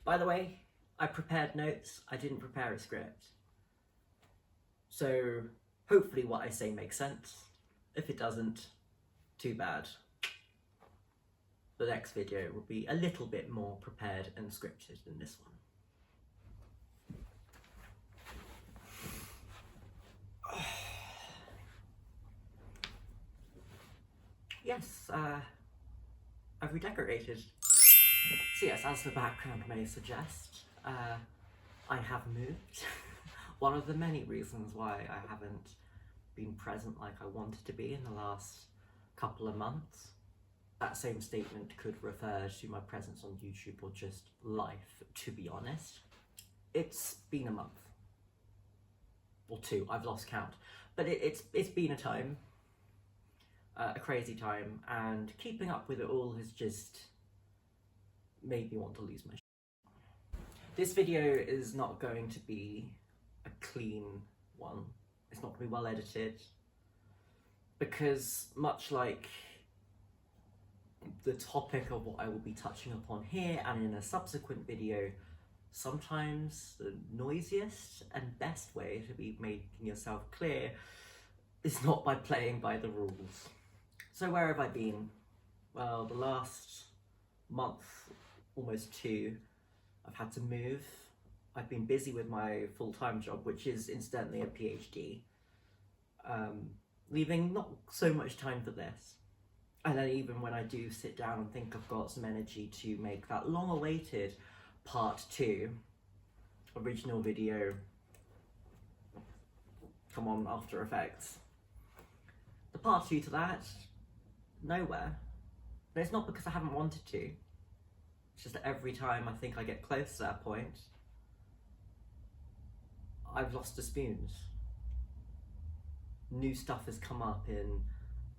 By the way, I prepared notes, I didn't prepare a script. So hopefully what I say makes sense. If it doesn't, too bad. The next video will be a little bit more prepared and scripted than this one. Yes, I've redecorated. So yes, as the background may suggest, I have moved. One of the many reasons why I haven't been present like I wanted to be in the last couple of months. That same statement could refer to my presence on YouTube or just life, to be honest. It's been a month. Or two, I've lost count. But it's been a time. A crazy time, and keeping up with it all has just made me want to lose my shit. This video is not going to be a clean one. It's not going to be well edited, because much like the topic of what I will be touching upon here and in a subsequent video, sometimes the noisiest and best way to be making yourself clear is not by playing by the rules. So where have I been? Well, the last month, almost two, I've had to move. I've been busy with my full-time job, which is incidentally a PhD, leaving not so much time for this. And then even when I do sit down and think I've got some energy to make that long-awaited part 2 original video, come on, After Effects. The part 2 to that, nowhere. And it's not because I haven't wanted to. It's just that every time I think I get close to that point, I've lost the spoons. New stuff has come up in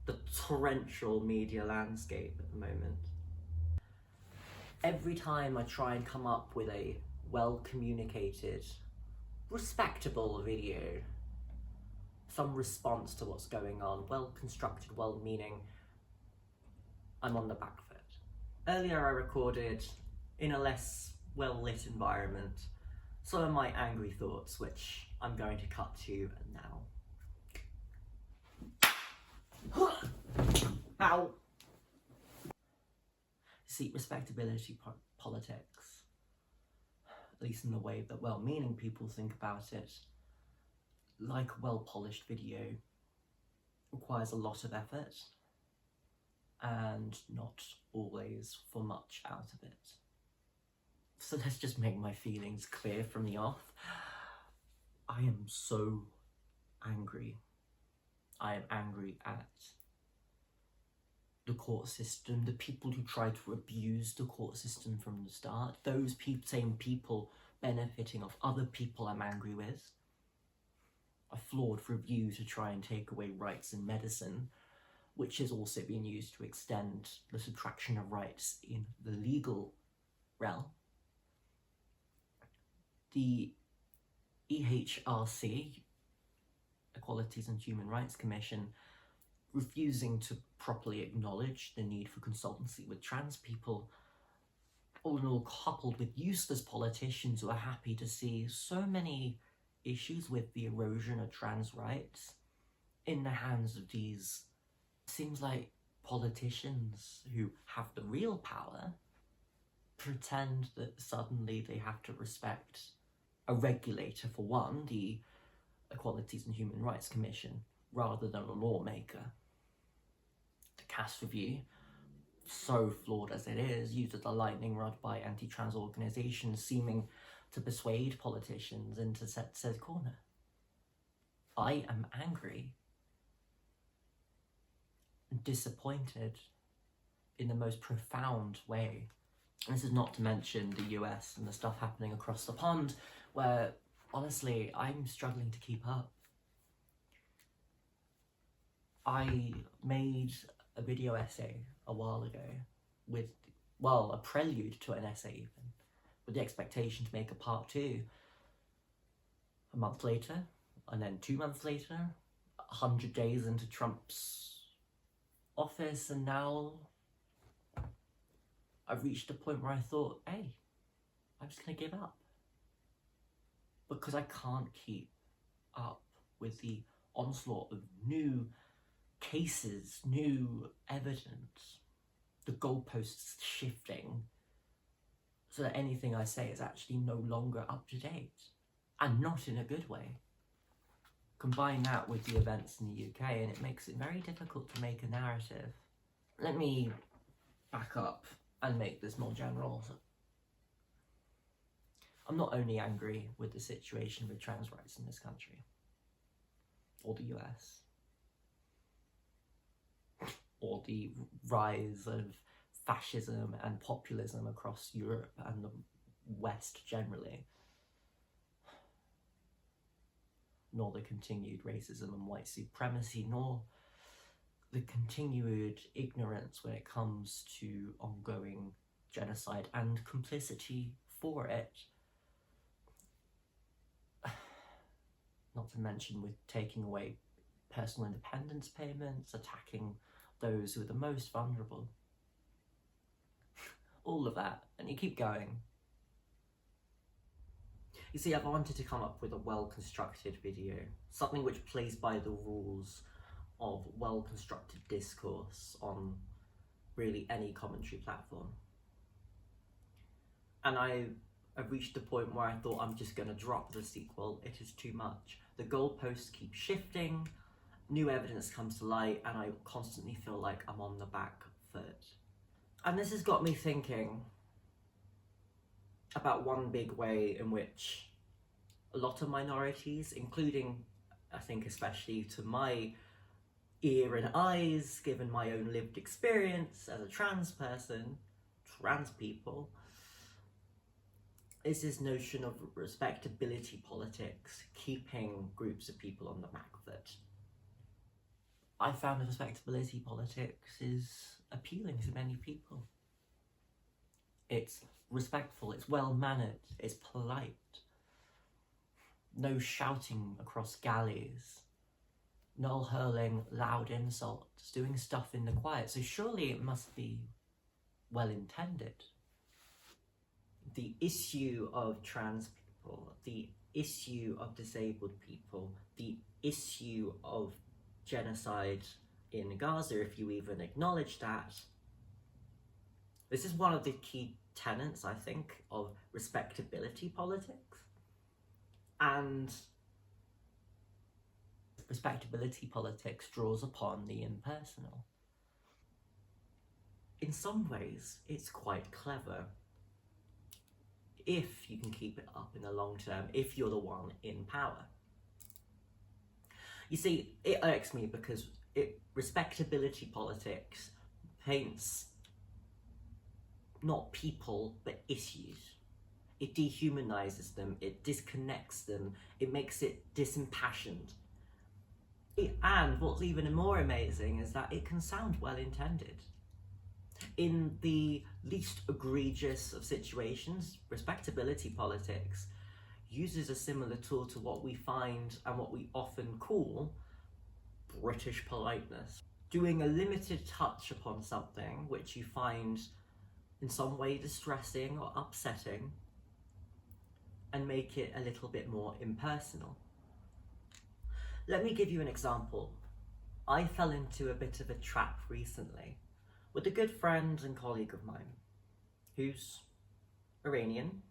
the torrential media landscape at the moment. Every time I try and come up with a well-communicated, respectable video, some response to what's going on, well-constructed, well-meaning, I'm on the back foot. Earlier I recorded, in a less well-lit environment, some of my angry thoughts, which I'm going to cut to now. Ow! See, respectability politics, at least in the way that well-meaning people think about it, like a well-polished video, requires a lot of effort, and not always for much out of it. So let's just make my feelings clear from the off. I am so angry. I am angry at the court system, the people who try to abuse the court system from the start, those same people benefiting off other people I'm angry with. A flawed review to try and take away rights in medicine, which has also been used to extend the subtraction of rights in the legal realm. The ECHR, Equalities and Human Rights Commission, refusing to properly acknowledge the need for consultancy with trans people, all in all coupled with useless politicians who are happy to see so many issues with the erosion of trans rights in the hands of these, seems like politicians who have the real power pretend that suddenly they have to respect a regulator, for one, the Equalities and Human Rights Commission, rather than a lawmaker. The Cass review, so flawed as it is, used as a lightning rod by anti-trans organisations, seeming to persuade politicians into said corner. I am angry and disappointed in the most profound way. And this is not to mention the US and the stuff happening across the pond, where honestly I'm struggling to keep up. I made a video essay a while ago with, well, a prelude to an essay even, with the expectation to make a part 2 a month later, and then 2 months later, 100 days into Trump's office, and now I've reached a point where I thought, hey, I'm just going to give up. Because I can't keep up with the onslaught of new cases, new evidence, the goalposts shifting, so that anything I say is actually no longer up to date, and not in a good way. Combine that with the events in the UK and it makes it very difficult to make a narrative. Let me back up and make this more general. I'm not only angry with the situation with trans rights in this country, or the US, or the rise of fascism and populism across Europe and the West generally, nor the continued racism and white supremacy, nor the continued ignorance when it comes to ongoing genocide and complicity for it. Not to mention with taking away personal independence payments, attacking those who are the most vulnerable. All of that, and you keep going. You see, I've wanted to come up with a well-constructed video, something which plays by the rules of well-constructed discourse on really any commentary platform. And I've reached a point where I thought I'm just going to drop the sequel. It is too much. The goalposts keep shifting, new evidence comes to light, and I constantly feel like I'm on the back foot. And this has got me thinking about one big way in which a lot of minorities, including, I think especially to my ear and eyes, given my own lived experience as a trans person, trans people, is this notion of respectability politics, keeping groups of people on the back foot. I found respectability politics is appealing to many people. It's respectful, it's well-mannered, it's polite. No shouting across galleys, no hurling loud insults, doing stuff in the quiet. So surely it must be well-intended. The issue of trans people, the issue of disabled people, the issue of genocide in Gaza, if you even acknowledge that, this is one of the key tenets, I think, of respectability politics. And respectability politics draws upon the impersonal. In some ways, it's quite clever. If you can keep it up in the long term, if you're the one in power. You see, it irks me because respectability politics paints not people, but issues. It dehumanizes them, it disconnects them, it makes it disimpassioned. And what's even more amazing is that it can sound well-intended. In the least egregious of situations, respectability politics uses a similar tool to what we find and what we often call British politeness. Doing a limited touch upon something which you find in some way distressing or upsetting and make it a little bit more impersonal. Let me give you an example. I fell into a bit of a trap recently with a good friend and colleague of mine who's Iranian,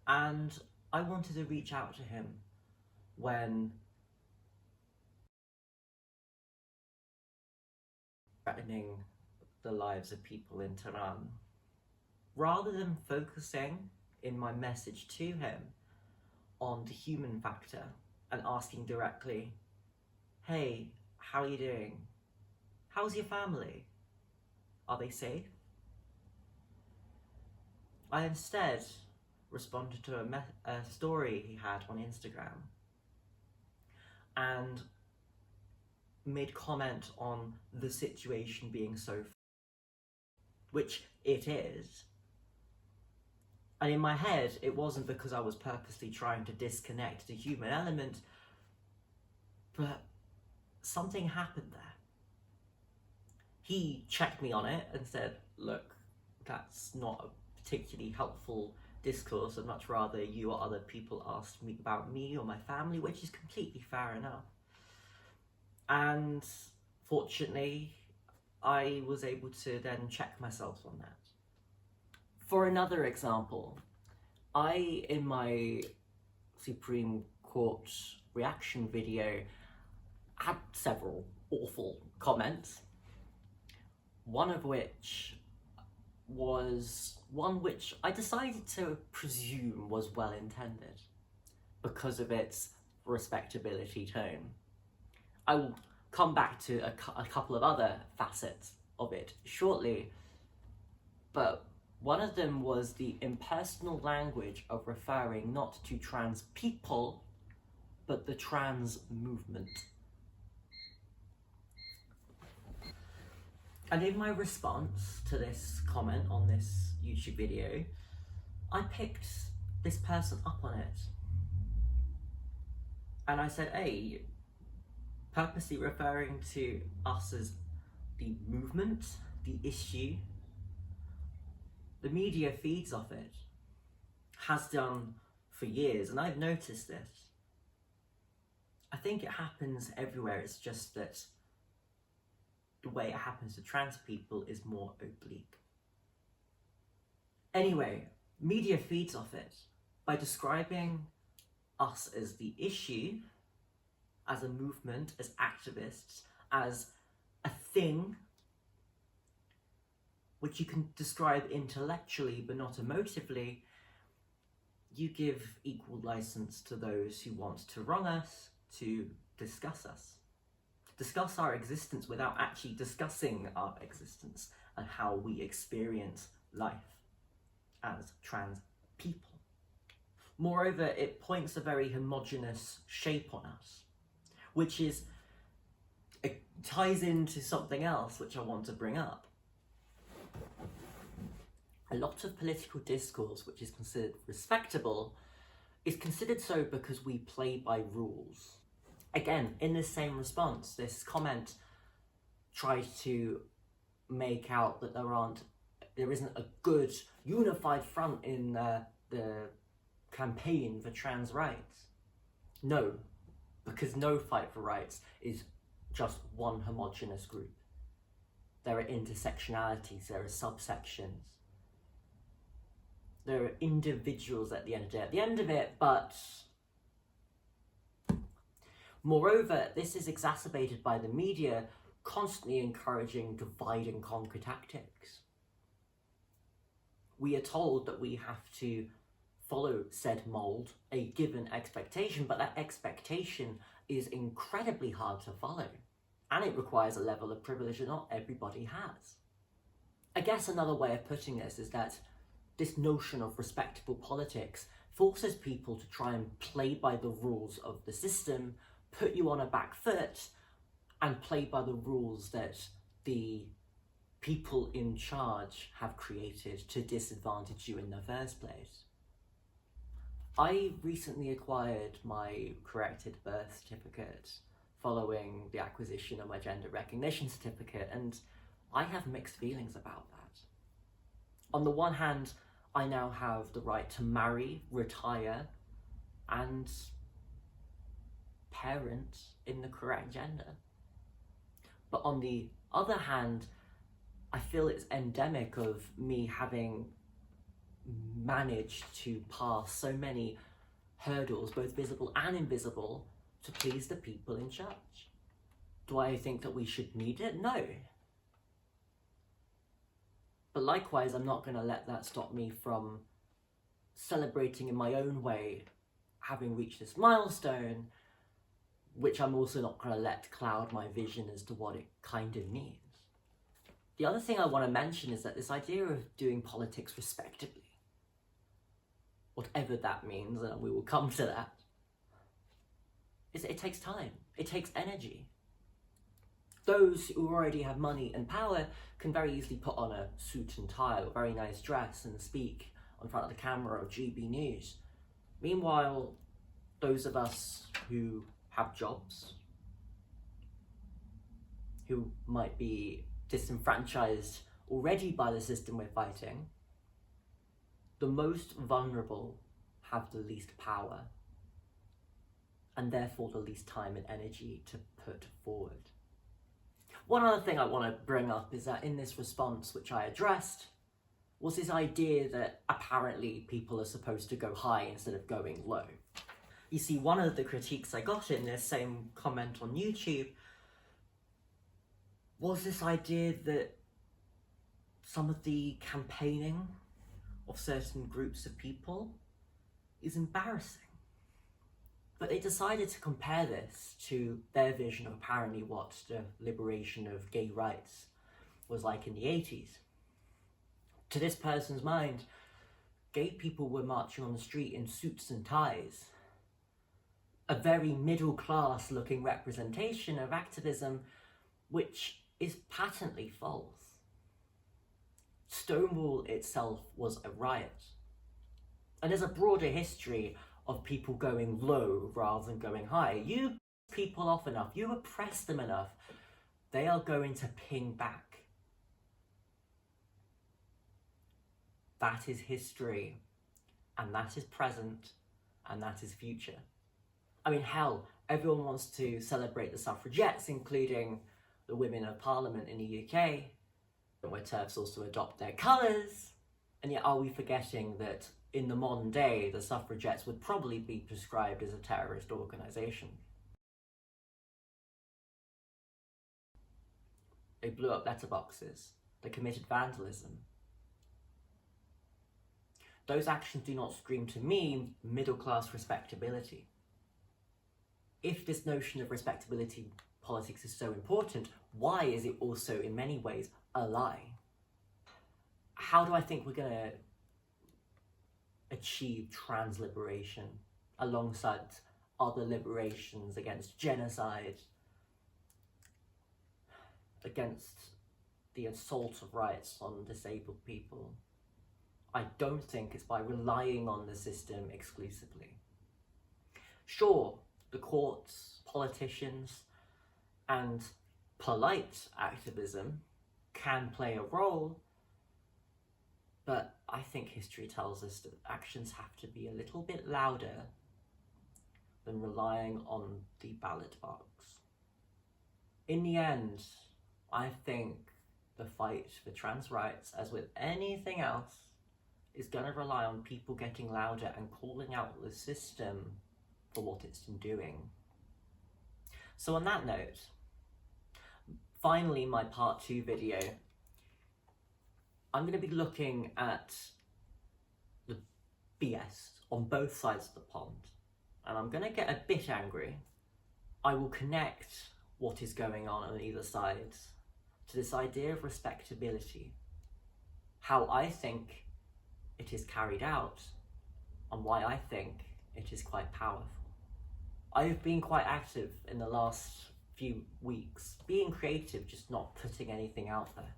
and I wanted to reach out to him when threatening the lives of people in Tehran. Rather than focusing in my message to him on the human factor and asking directly, hey, how are you doing? How's your family? Are they safe? I instead responded to a story he had on Instagram and made comment on the situation being so, which it is. And in my head, it wasn't because I was purposely trying to disconnect the human element, but something happened there. He checked me on it and said, look, that's not a particularly helpful discourse, I'd much rather you or other people ask me about me or my family, which is completely fair enough. And fortunately, I was able to then check myself on that. For another example, in my Supreme Court reaction video, had several awful comments, one of which was one which I decided to presume was well intended because of its respectability tone. I will come back to a couple of other facets of it shortly, but one of them was the impersonal language of referring not to trans people, but the trans movement. And in my response to this comment on this YouTube video, I picked this person up on it. And I said, hey, purposely referring to us as the movement, the issue, the media feeds off it, has done for years, and I've noticed this. I think it happens everywhere, it's just that the way it happens to trans people is more oblique. Anyway, media feeds off it by describing us as the issue, as a movement, as activists, as a thing which you can describe intellectually but not emotively. You give equal license to those who want to wrong us, to discuss us. Discuss our existence without actually discussing our existence and how we experience life as trans people. Moreover, it points a very homogeneous shape on us, which it ties into something else which I want to bring up. A lot of political discourse which is considered respectable is considered so because we play by rules. Again, in the same response, this comment tries to make out that there isn't a good unified front in the campaign for trans rights. No, because no fight for rights is just one homogenous group. There are intersectionalities, there are subsections, there are individuals at the end of it, but moreover, this is exacerbated by the media constantly encouraging divide and conquer tactics. We are told that we have to follow said mould, a given expectation, but that expectation is incredibly hard to follow, and it requires a level of privilege that not everybody has. I guess another way of putting this is that this notion of respectable politics forces people to try and play by the rules of the system, put you on a back foot, and play by the rules that the people in charge have created to disadvantage you in the first place. I recently acquired my corrected birth certificate following the acquisition of my gender recognition certificate, and I have mixed feelings about that. On the one hand, I now have the right to marry, retire, and parent in the correct gender. But on the other hand, I feel it's endemic of me having managed to pass so many hurdles, both visible and invisible, to please the people in charge. Do I think that we should need it? No. But likewise, I'm not going to let that stop me from celebrating in my own way, having reached this milestone, which I'm also not going to let cloud my vision as to what it kind of means. The other thing I want to mention is that this idea of doing politics respectably, whatever that means, and we will come to that, is it takes time, it takes energy. Those who already have money and power can very easily put on a suit and tie or a very nice dress and speak in front of the camera of GB News. Meanwhile, those of us who have jobs, who might be disenfranchised already by the system we're fighting, the most vulnerable have the least power, and therefore the least time and energy to put forward. One other thing I want to bring up is that in this response, which I addressed, was this idea that apparently people are supposed to go high instead of going low. You see, one of the critiques I got in this same comment on YouTube was this idea that some of the campaigning of certain groups of people is embarrassing. But they decided to compare this to their vision of apparently what the liberation of gay rights was like in the 80s. To this person's mind, gay people were marching on the street in suits and ties. A very middle-class looking representation of activism, which is patently false. Stonewall itself was a riot. And there's a broader history of people going low rather than going high. You piss people off enough, you oppress them enough, they are going to ping back. That is history, and that is present, and that is future. I mean, hell, everyone wants to celebrate the suffragettes, including the women of parliament in the UK, where TERFs also adopt their colours. And yet, are we forgetting that in the modern day, the suffragettes would probably be prescribed as a terrorist organisation? They blew up letterboxes. They committed vandalism. Those actions do not scream to me middle-class respectability. If this notion of respectability politics is so important, why is it also in many ways a lie? How do I think we're going to achieve trans liberation alongside other liberations against genocide, against the assault of rights on disabled people? I don't think it's by relying on the system exclusively. Sure, the courts, politicians, and polite activism can play a role, but I think history tells us that actions have to be a little bit louder than relying on the ballot box. In the end, I think the fight for trans rights, as with anything else, is going to rely on people getting louder and calling out the system for what it's been doing. So on that note, finally my part 2 video, I'm going to be looking at the BS on both sides of the pond, and I'm going to get a bit angry. I will connect what is going on either side to this idea of respectability, how I think it is carried out, and why I think it is quite powerful. I've been quite active in the last few weeks, being creative, just not putting anything out there.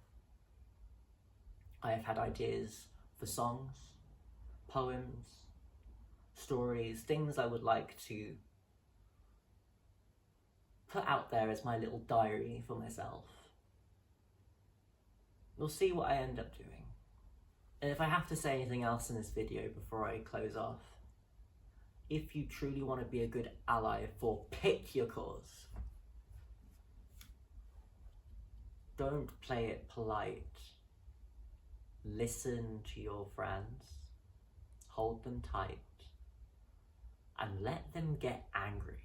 I have had ideas for songs, poems, stories, things I would like to put out there as my little diary for myself. We'll see what I end up doing. And if I have to say anything else in this video before I close off, if you truly want to be a good ally for pick your cause, don't play it polite. Listen to your friends, hold them tight, and let them get angry.